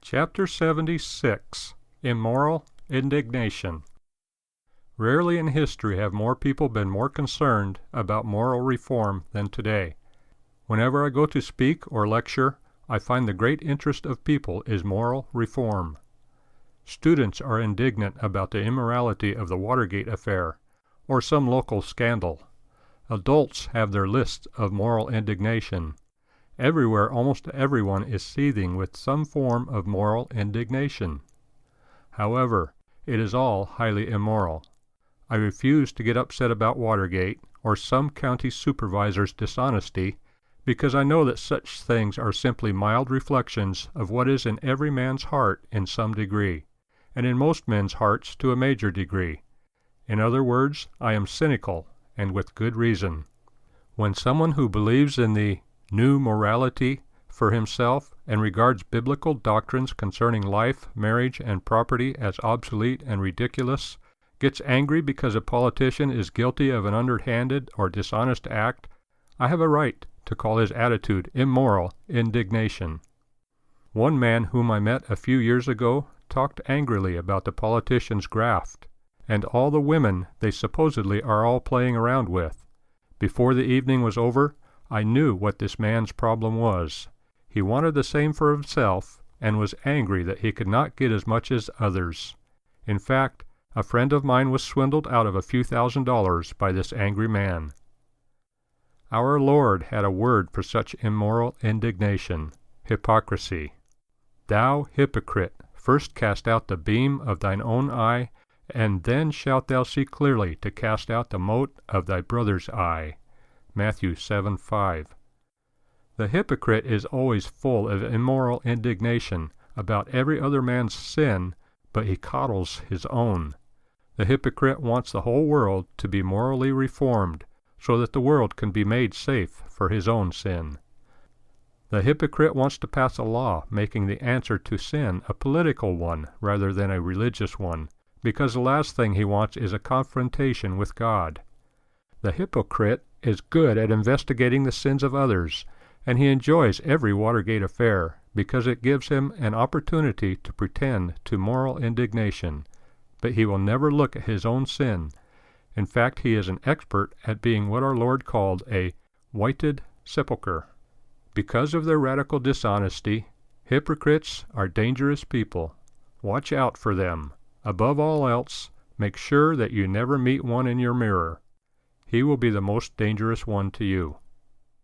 Chapter 76. Immoral Indignation. Rarely in history have more people been more concerned about moral reform than today. Whenever I go to speak or lecture, I find the great interest of people is moral reform. Students are indignant about the immorality of the Watergate affair, or some local scandal. Adults have their lists of moral indignation. Everywhere almost everyone is seething with some form of moral indignation. However, it is all highly immoral. I refuse to get upset about Watergate or some county supervisor's dishonesty because I know that such things are simply mild reflections of what is in every man's heart in some degree, and in most men's hearts to a major degree. In other words, I am cynical, and with good reason. When someone who believes in the new morality for himself and regards biblical doctrines concerning life, marriage, and property as obsolete and ridiculous, gets angry because a politician is guilty of an underhanded or dishonest act, I have a right to call his attitude immoral indignation. One man whom I met a few years ago talked angrily about the politician's graft, and all the women they supposedly are all playing around with. Before the evening was over, I knew what this man's problem was. He wanted the same for himself, and was angry that he could not get as much as others. In fact, a friend of mine was swindled out of a few $1,000s by this angry man. Our Lord had a word for such immoral indignation: hypocrisy. Thou hypocrite, first cast out the beam of thine own eye, and then shalt thou see clearly to cast out the mote of thy brother's eye. Matthew 7:5. The hypocrite is always full of immoral indignation about every other man's sin, but he coddles his own. The hypocrite wants the whole world to be morally reformed, so that the world can be made safe for his own sin. The hypocrite wants to pass a law making the answer to sin a political one rather than a religious one, because the last thing he wants is a confrontation with God. The hypocrite is good at investigating the sins of others, and he enjoys every Watergate affair because it gives him an opportunity to pretend to moral indignation, but he will never look at his own sin. In fact, he is an expert at being what our Lord called a whited sepulchre. Because of their radical dishonesty, hypocrites are dangerous people. Watch out for them. Above all else, make sure that you never meet one in your mirror. He will be the most dangerous one to you.